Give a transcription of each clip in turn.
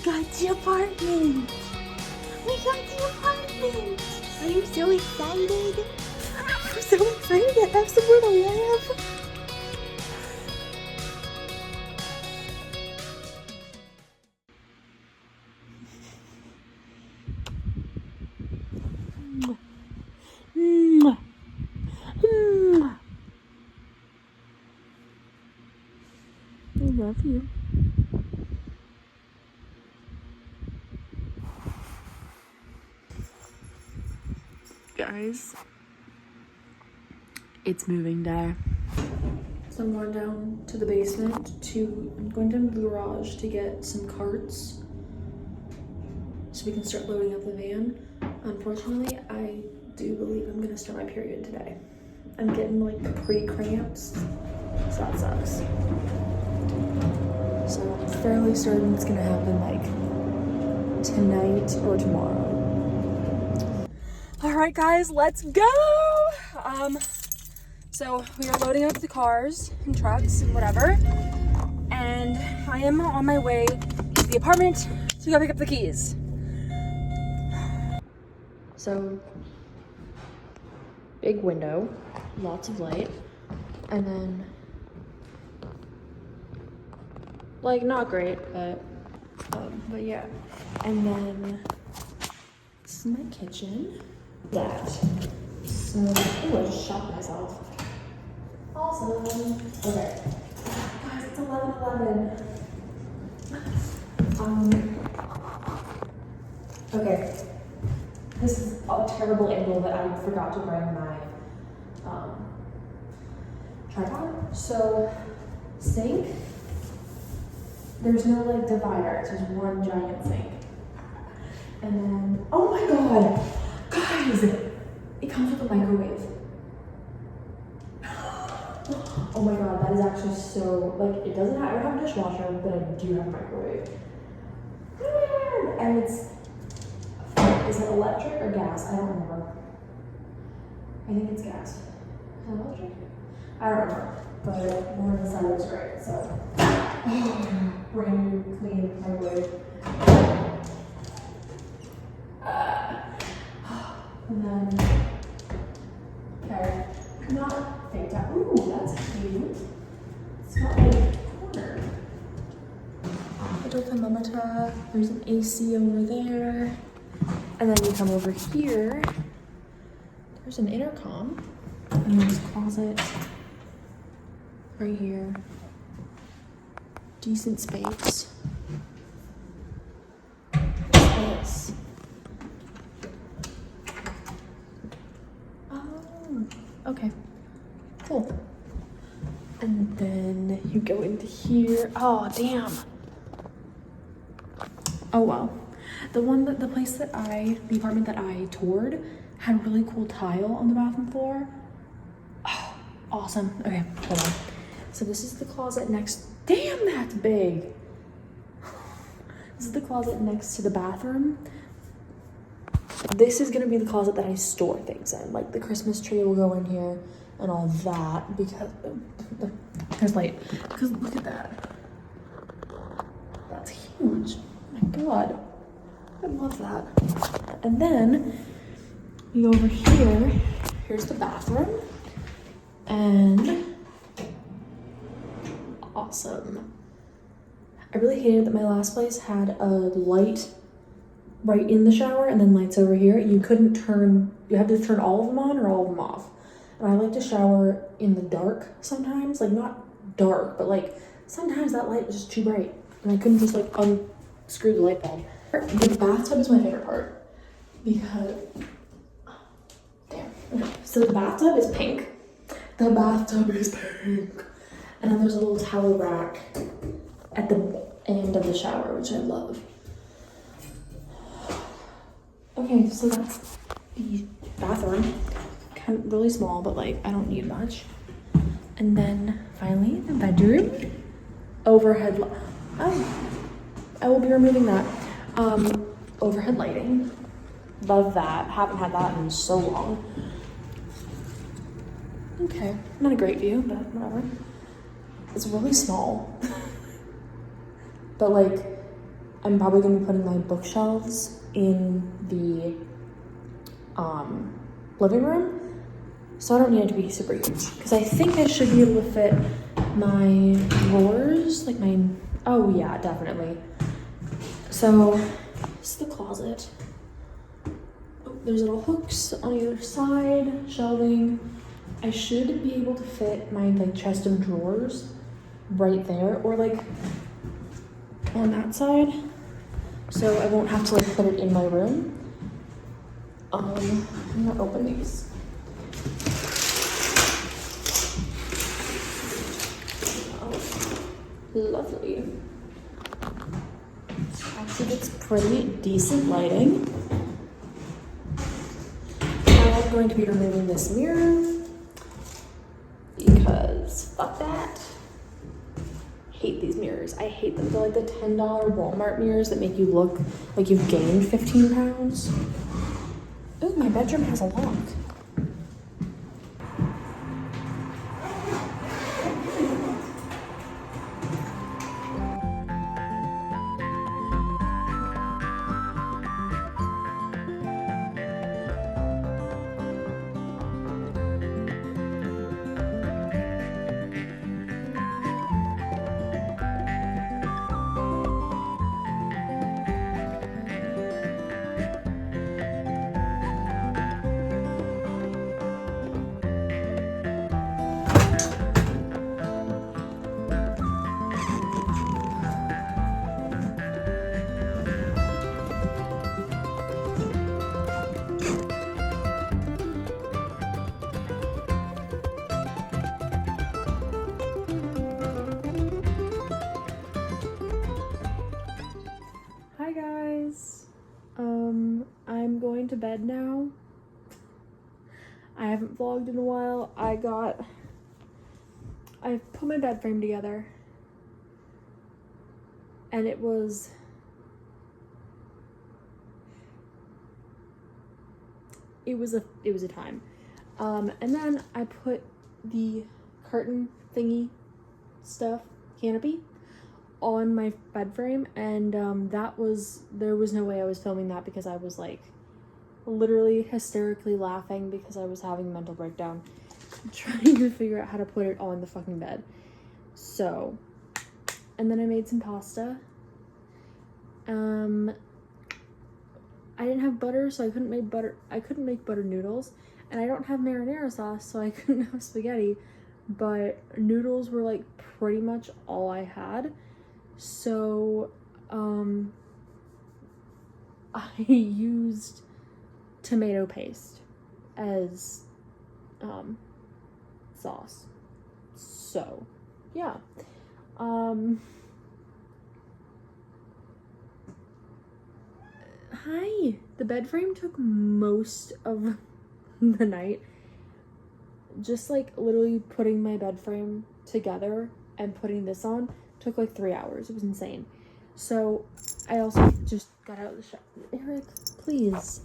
got the apartment! We got the apartment! Are you so excited? I'm so excited. Absolutely, I am. Mwah. Mwah. I love you. Guys, it's moving day. So I'm going down to the basement I'm going down to the garage to get some carts so we can start loading up the van. Unfortunately, I do believe I'm gonna start my period today. I'm getting like the pre-cramps, so that sucks. So I'm fairly certain it's gonna happen like tonight or tomorrow. All right, guys, let's go. So we are loading up the cars and trucks and whatever, and I am on my way to the apartment to go pick up the keys. So, big window, lots of light, and then, like, not great, but yeah. And then, this is my kitchen. That. So, oh, I just shot myself. Awesome. Okay. Guys, it's 11:11. Okay. This is a terrible angle that I forgot to bring my tripod. So, sink. There's no like divider. It's just one giant sink. And then, oh my god, guys, it comes with a microwave. Oh my god, that is actually so, like, it doesn't have, I don't have a dishwasher, but I do have a microwave. And is it electric or gas? I don't remember. I think it's gas. Is it electric? I don't remember, but one of the side looks great, so. Brand new, clean microwave. And then, okay, not fake towel. Ooh, that's cute. It's got like a corner. Little thermometer. There's an AC over there. And then you come over here. There's an intercom. And there's a closet right here. Decent space. This. Okay, cool. And then you go into here. Oh, damn. Oh, wow. The apartment that I toured had really cool tile on the bathroom floor. Oh, awesome. Okay, hold on. So this is the closet next. Damn, that's big. This is the closet next to the bathroom. This is gonna be the closet that I store things in. Like the Christmas tree will go in here and all that because there's light. Because look at that. That's huge. Oh my god. I love that. And then you go over here. Here's the bathroom. And awesome. I really hated that my last place had a light right in the shower and then lights over here. You had to turn all of them on or all of them off. And I like to shower in the dark sometimes, like not dark, but like sometimes that light was just too bright and I couldn't just like unscrew the light bulb. The bathtub is my favorite part because, damn. Okay. So the bathtub is pink. The bathtub is pink. And then there's a little towel rack at the end of the shower, which I love. Okay, so that's the bathroom. Kind of really small, but like I don't need much. And then finally the bedroom. Overhead I will be removing that. Overhead lighting. Love that. Haven't had that in so long. Okay, not a great view, but whatever. It's really small. But like I'm probably gonna be putting my bookshelves in the living room. So I don't need it to be super huge because I think I should be able to fit my drawers, like my, oh yeah, definitely. So this is the closet. Oh, there's little hooks on either side, shelving. I should be able to fit my like chest of drawers right there or like on that side. So I won't have to like put it in my room. I'm gonna open these. Lovely. Actually, it's pretty decent lighting. I'm going to be removing this mirror because fuck that. Hate these mirrors. I hate them. They're like the $10 Walmart mirrors that make you look like you've gained 15 pounds. Ooh, my bedroom has a lock. Hi guys. I'm going to bed now. I haven't vlogged in a while. I put my bed frame together and it was a time. And then I put the curtain thingy stuff, canopy, on my bed frame, and there was no way I was filming that because I was like literally hysterically laughing because I was having a mental breakdown trying to figure out how to put it on the fucking bed. So, and then I made some pasta. I didn't have butter, so I couldn't make butter noodles, and I don't have marinara sauce, so I couldn't have spaghetti, but noodles were like pretty much all I had. So I used tomato paste as sauce. So yeah. Hi. The bed frame took most of the night. Just like literally putting my bed frame together and putting this on took like 3 hours. It was insane. So I also just got out of the shower. Eric, please.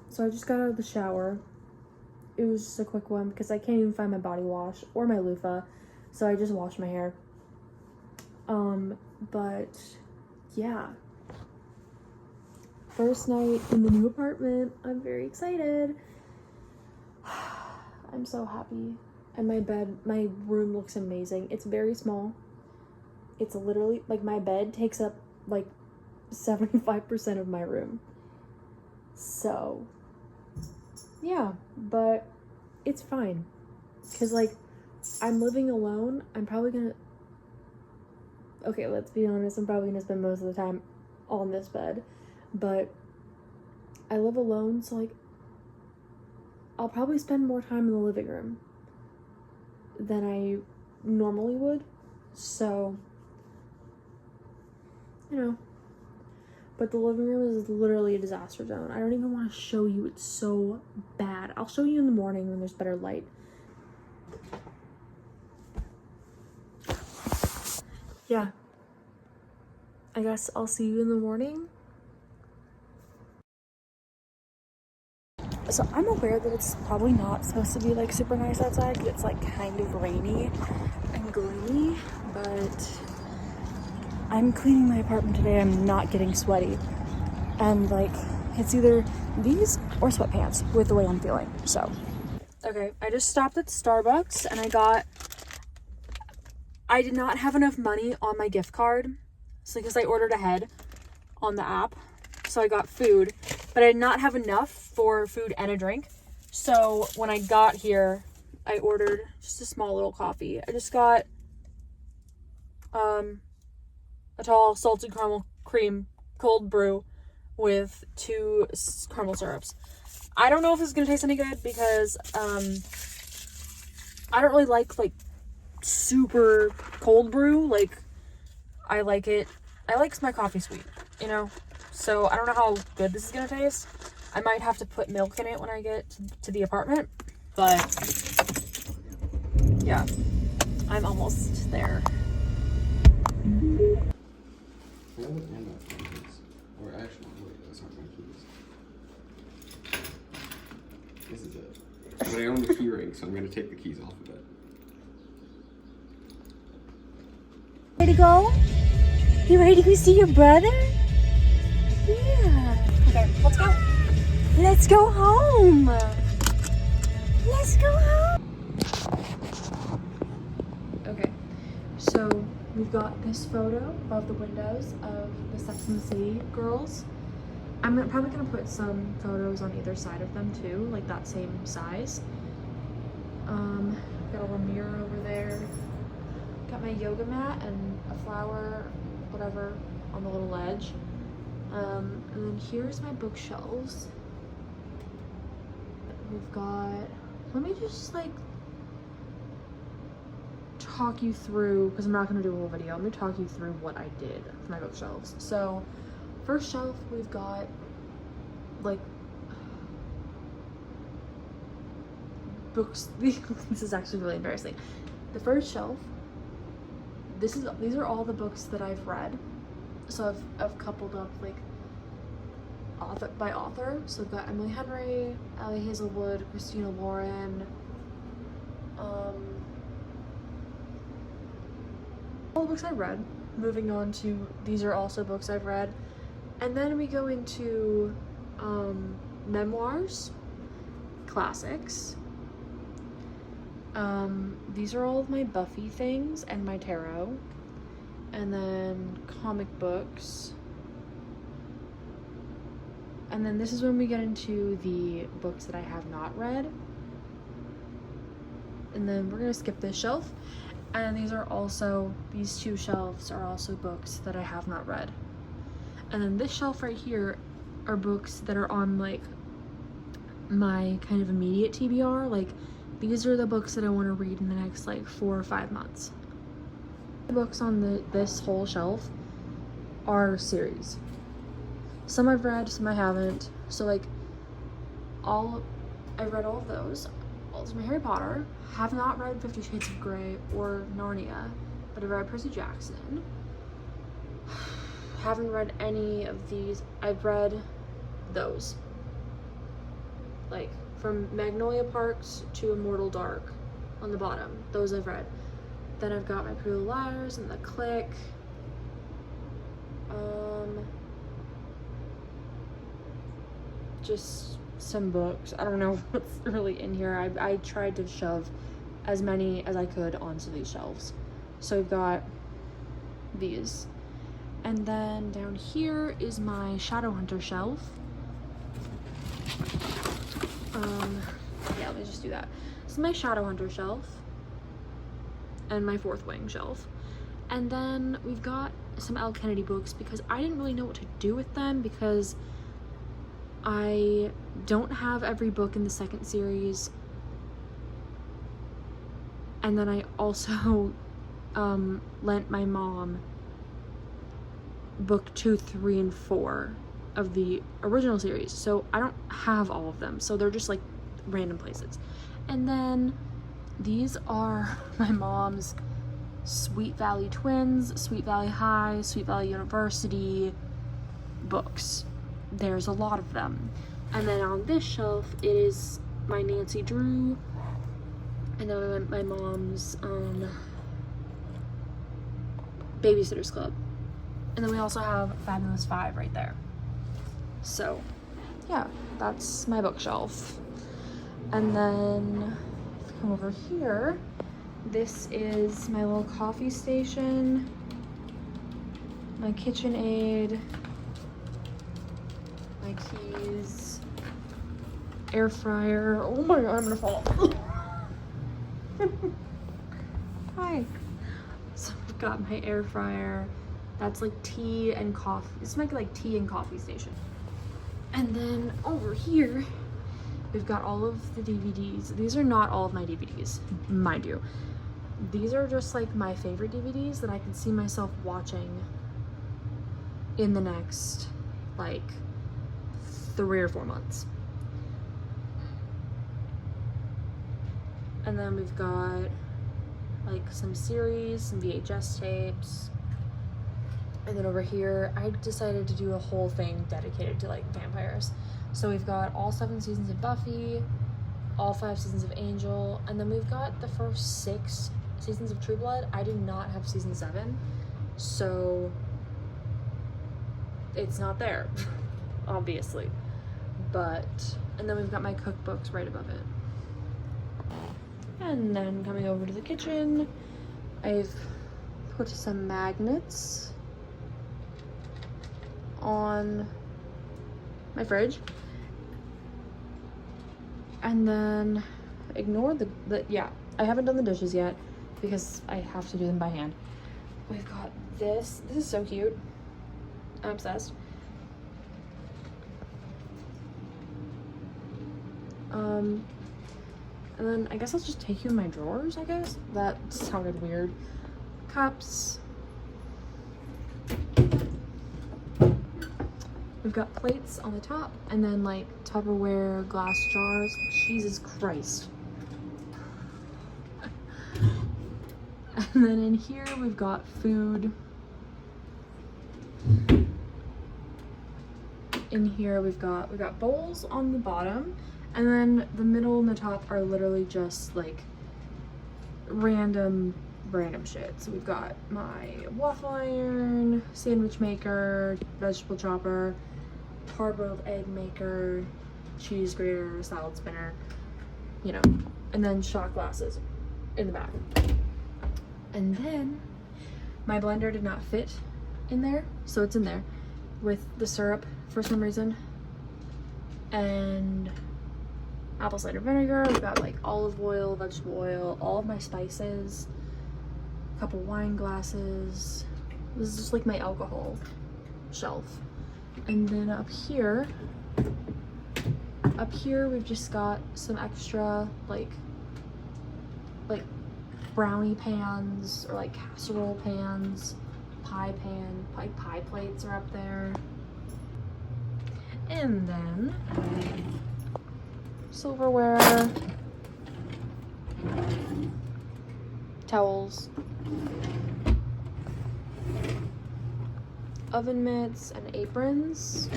So I just got out of the shower. It was just a quick one because I can't even find my body wash or my loofah. So I just washed my hair. But yeah. First night in the new apartment. I'm very excited. I'm so happy. And my room looks amazing. It's very small. It's literally, like, my bed takes up, like, 75% of my room. So, yeah, but it's fine. Because, like, I'm living alone. I'm probably gonna, okay, let's be honest, I'm probably gonna spend most of the time on this bed. But I live alone, so, like, I'll probably spend more time in the living room than I normally would. So, you know. But the living room is literally a disaster zone. I don't even want to show you. It's so bad. I'll show you in the morning when there's better light. Yeah. I guess I'll see you in the morning. So I'm aware that it's probably not supposed to be like super nice outside because it's like kind of rainy and gloomy, but I'm cleaning my apartment today. I'm not getting sweaty, and like it's either these or sweatpants with the way I'm feeling. So okay, I just stopped at Starbucks and I did not have enough money on my gift card, so because I ordered ahead on the app, so I got food, but I did not have enough for food and a drink. So when I got here, I ordered just a small little coffee. I just got a tall salted caramel cream cold brew with 2 caramel syrups. I don't know if this is gonna taste any good because I don't really like super cold brew. Like I like my coffee sweet, you know? So I don't know how good this is gonna taste. I might have to put milk in it when I get to the apartment, but yeah, I'm almost there. Or actually, wait, that's not my keys. This is it. But I own the key ring, so I'm gonna take the keys off of it. Ready to go? You ready to go see your brother? Yeah. Okay, let's go. Let's go home. Let's go home. Okay, so we've got this photo above the windows of the Sex and the City girls. I'm probably gonna put some photos on either side of them too, like that same size. Got a little mirror over there. Got my yoga mat and a flower, whatever, on the little ledge. And then here's my bookshelves. We've got, let me just like talk you through, because I'm not going to do a whole video, I'm going to talk you through what I did for my bookshelves. So first shelf, we've got like books. This is actually really embarrassing. The first shelf, these are all the books that I've read. So I've coupled up like author by author. So I've got Emily Henry, Ellie Hazelwood, Christina Lauren, all the books I read. Moving on to, these are also books I've read. And then we go into memoirs, classics. These are all of my Buffy things and my tarot. And then comic books. And then this is when we get into the books that I have not read. And then we're gonna skip this shelf. And these 2 shelves are also books that I have not read. And then this shelf right here are books that are on like my kind of immediate TBR. Like these are the books that I want to read in the next like 4 or 5 months. The books on this whole shelf are series. Some I've read, some I haven't. So like I've read all of those. All of my Harry Potter. Have not read 50 Shades of Grey or Narnia, but I've read Percy Jackson. Haven't read any of these. I've read those. Like from Magnolia Parks to Immortal Dark on the bottom. Those I've read. Then I've got my Pretty Little Liars and The Click. Just some books. I don't know what's really in here. I tried to shove as many as I could onto these shelves. So I've got these. And then down here is my Shadowhunter shelf. Yeah, let me just do that. This is my Shadowhunter shelf. And my Fourth Wing shelf. And then we've got some Elle Kennedy books because I didn't really know what to do with them because I don't have every book in the second series. And then I also lent my mom book 2, 3, and 4 of the original series. So I don't have all of them. So they're just like random places. And then these are my mom's Sweet Valley Twins, Sweet Valley High, Sweet Valley University books. There's a lot of them. And then on this shelf, it is my Nancy Drew, and then my mom's Babysitter's Club. And then we also have Fabulous 5 right there. So, yeah, that's my bookshelf. And then, come over here. This is my little coffee station, my KitchenAid, my keys, air fryer. Oh my god, I'm gonna fall. Hi. So I've got my air fryer. That's like tea and coffee. It's like tea and coffee station. And then over here, we've got all of the DVDs. These are not all of my DVDs, mind you. These are just like my favorite DVDs that I can see myself watching in the next like 3 or 4 months. And then we've got like some series, some VHS tapes. And then over here, I decided to do a whole thing dedicated to like vampires. So we've got all 7 seasons of Buffy, all 5 seasons of Angel, and then we've got the first 6 seasons of True Blood. I did not have season 7, so it's not there, obviously. And then we've got my cookbooks right above it. And then coming over to the kitchen, I've put some magnets on my fridge. And then ignore the yeah, I haven't done the dishes yet because I have to do them by hand. We've got this. This is so cute. I'm obsessed. And then I guess I'll just take you in my drawers, I guess. That sounded weird. Cups. We've got plates on the top, and then like Tupperware glass jars. Jesus Christ. And then in here we've got food. In here we've got bowls on the bottom, and then the middle and the top are literally just like random shit. So we've got my waffle iron, sandwich maker, vegetable chopper, hard-boiled egg maker, cheese grater, salad spinner, you know, and then shot glasses in the back. And then my blender did not fit in there, so it's in there with the syrup for some reason, and apple cider vinegar. We've got like olive oil, vegetable oil, all of my spices, a couple wine glasses. This is just like my alcohol shelf. And then up here we've just got some extra like brownie pans or like casserole pans, pie plates are up there. And then silverware, towels, oven mitts and aprons,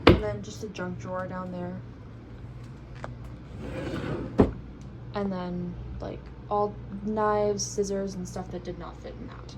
and then just a junk drawer down there, and then like all knives, scissors, and stuff that did not fit in that.